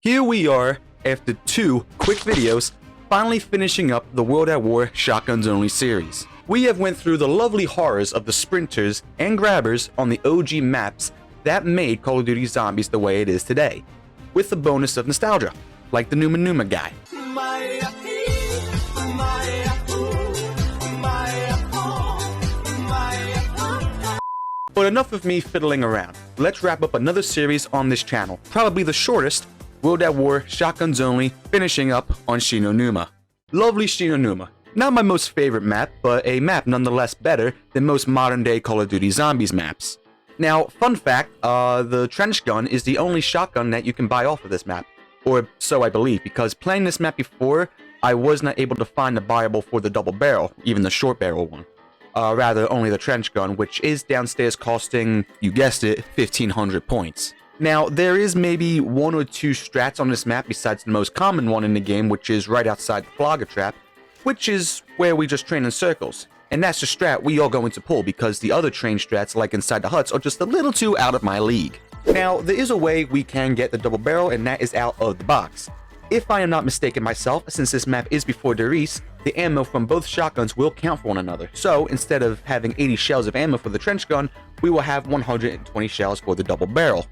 Here we are, after 2 quick videos, finally finishing up the World at War Shotguns Only series. We have went through the lovely horrors of the sprinters and grabbers on the OG maps that made Call of Duty Zombies the way it is today, with the bonus of nostalgia, like the NUMA guy. But enough of me fiddling around. Let's wrap up another series on this channel, probably the shortest, World at War Shotguns Only, finishing up on SHI NUMA. Lovely SHI NUMA. Not my most favorite map, but a map nonetheless better than most modern day Call of Duty Zombies maps. Now, fun fact, the trench gun is the only shotgun that you can buy off of this map. Or so I believe, because playing this map before, I was not able to find a buyable for the double barrel, even the short barrel one. Rather, only the trench gun, which is downstairs costing, you guessed it, 1500 points. Now, there is maybe 1 or 2 strats on this map besides the most common one in the game, which is right outside the flogger trap, which is where we just train in circles. And that's the strat we are going to pull because the other train strats, like inside the huts, are just a little too out of my league. Now, there is a way we can get the double barrel, and that is out of the box. If I am not mistaken myself, since this map is before Derice, the ammo from both shotguns will count for one another. So, instead of having 80 shells of ammo for the trench gun, we will have 120 shells for the double barrel.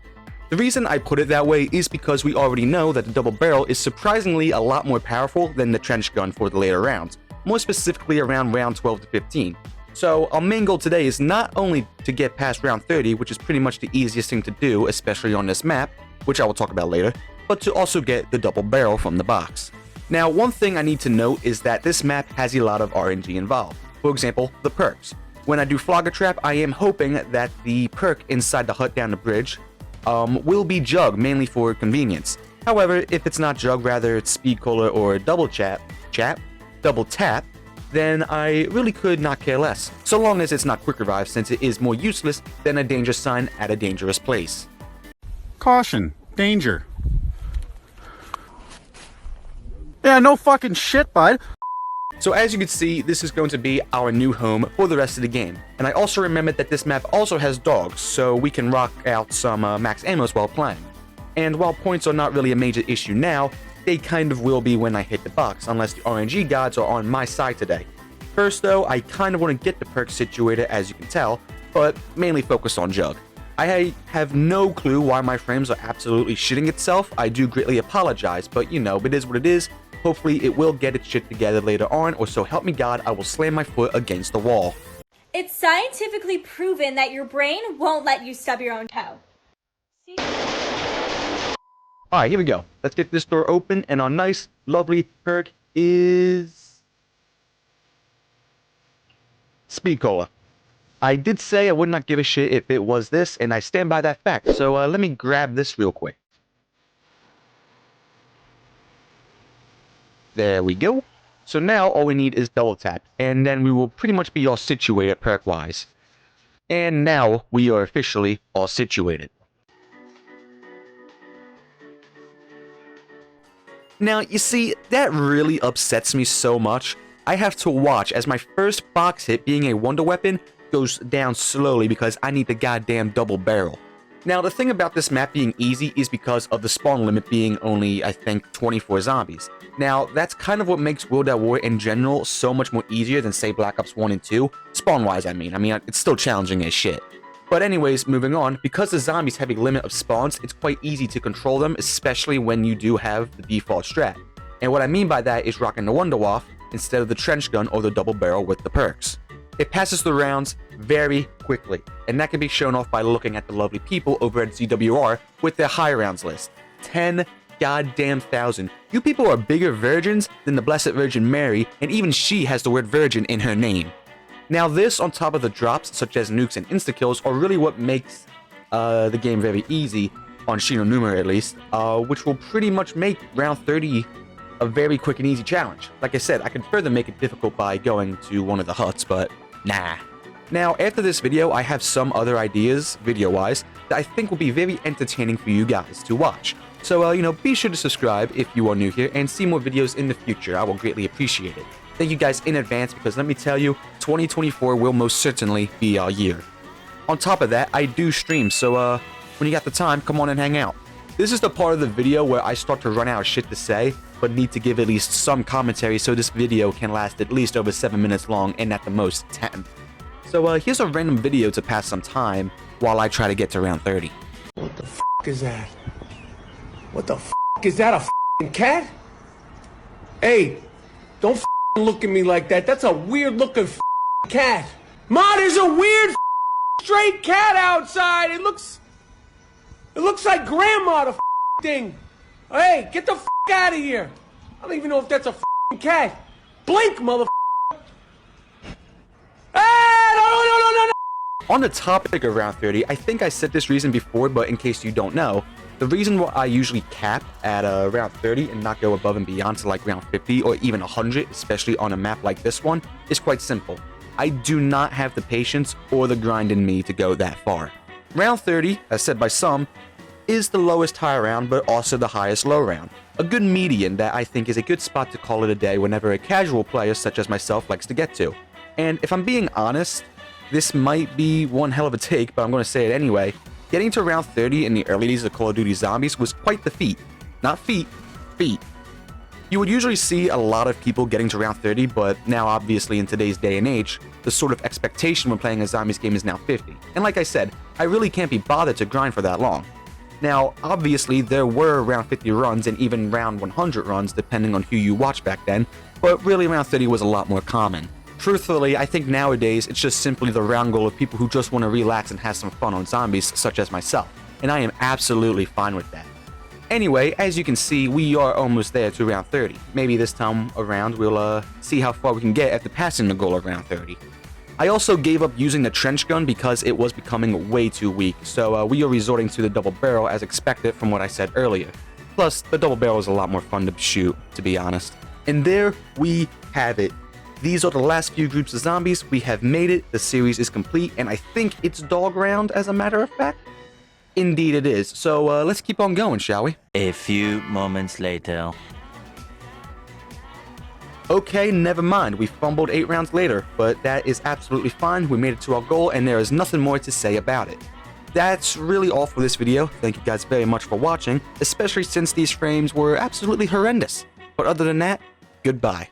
The reason I put it that way is because we already know that the double barrel is surprisingly a lot more powerful than the trench gun for the later rounds, more specifically around round 12 to 15. So our main goal today is not only to get past round 30, which is pretty much the easiest thing to do, especially on this map, which I will talk about later, but to also get the double barrel from the box. Now, one thing I need to note is that this map has a lot of RNG involved. For example, the perks. When I do Flogger Trap, I am hoping that the perk inside the hut down the bridge will be Jug, mainly for convenience. However, if it's not Jug, rather it's Speed Cola or double tap, then I really could not care less, so long as it's not Quick Revive, since it is more useless than a danger sign at a dangerous place. Caution, danger. Yeah, no fucking shit, bud. So as you can see, this is going to be our new home for the rest of the game. And I also remembered that this map also has dogs, so we can rock out some max ammos while playing. And while points are not really a major issue now, they kind of will be when I hit the box, unless the RNG gods are on my side today. First though, I kind of want to get the perks situated, as you can tell, but mainly focus on Jug. I have no clue why my frames are absolutely shitting itself. I do greatly apologize, but you know, it is what it is. Hopefully it will get its shit together later on, or so help me God, I will slam my foot against the wall. It's scientifically proven that your brain won't let you stub your own toe. See? Alright, here we go. Let's get this door open, and our nice, lovely perk is Speed Cola. I did say I would not give a shit if it was this, and I stand by that fact, so let me grab this real quick. There we go. So now all we need is double tap, and then we will pretty much be all situated perk-wise. And now we are officially all situated. Now, you see, that really upsets me so much. I have to watch as my first box hit, being a wonder weapon, goes down slowly because I need the goddamn double barrel. Now, the thing about this map being easy is because of the spawn limit being only, I think, 24 zombies. Now, that's kind of what makes World at War in general so much more easier than, say, Black Ops 1 and 2. Spawn-wise, I mean, it's still challenging as shit. But anyways, moving on, because the zombies have a limit of spawns, it's quite easy to control them, especially when you do have the default strat. And what I mean by that is rocking the Wonder Waff instead of the trench gun or the double barrel with the perks. It passes the rounds very quickly, and that can be shown off by looking at the lovely people over at ZWR with their high rounds list. 10 goddamn thousand. You people are bigger virgins than the Blessed Virgin Mary, and even she has the word virgin in her name. Now this, on top of the drops, such as nukes and insta-kills, are really what makes the game very easy, on SHI NUMA at least, which will pretty much make round 30 a very quick and easy challenge. Like I said, I could further make it difficult by going to one of the huts, but nah. Now, after this video, I have some other ideas, video-wise, that I think will be very entertaining for you guys to watch. So, you know, be sure to subscribe if you are new here, and see more videos in the future. I will greatly appreciate it. Thank you guys in advance, because let me tell you, 2024 will most certainly be our year. On top of that, I do stream, so when you got the time, come on and hang out. This is the part of the video where I start to run out of shit to say, but need to give at least some commentary so this video can last at least over 7 minutes long and at the most 10. So here's a random video to pass some time while I try to get to round 30. What the f is that? What the f is that, a f***ing cat? Hey, don't f look at me like that. That's a weird looking f cat. Ma, there's a weird stray cat outside. It looks like grandma, the thing. Hey, get the f out of here. I don't even know if that's a cat. Blink, mother. Hey, no. On the topic of round 30, I think I said this reason before, but in case you don't know, the reason why I usually cap at round 30 and not go above and beyond to like round 50 or even 100, especially on a map like this one, is quite simple. I do not have the patience or the grind in me to go that far. Round 30, as said by some, is the lowest high round, but also the highest low round. A good median that I think is a good spot to call it a day whenever a casual player such as myself likes to get to. And if I'm being honest, this might be one hell of a take, but I'm going to say it anyway. Getting to round 30 in the early days of Call of Duty Zombies was quite the feat. Not feet, feat. You would usually see a lot of people getting to round 30, but now obviously in today's day and age, the sort of expectation when playing a Zombies game is now 50. And like I said, I really can't be bothered to grind for that long. Now, obviously, there were round 50 runs and even round 100 runs depending on who you watched back then, but really round 30 was a lot more common. Truthfully, I think nowadays it's just simply the round goal of people who just want to relax and have some fun on zombies, such as myself, and I am absolutely fine with that. Anyway, as you can see, we are almost there to round 30. Maybe this time around we'll see how far we can get after passing the goal of round 30. I also gave up using the trench gun because it was becoming way too weak, so we are resorting to the double barrel as expected from what I said earlier. Plus, the double barrel is a lot more fun to shoot, to be honest. And there we have it. These are the last few groups of zombies. We have made it, the series is complete, and I think it's dog round as a matter of fact. Indeed it is, so let's keep on going, shall we? A few moments later. Okay, never mind, we fumbled 8 rounds later, but that is absolutely fine. We made it to our goal, and there is nothing more to say about it. That's really all for this video. Thank you guys very much for watching, especially since these frames were absolutely horrendous. But other than that, goodbye.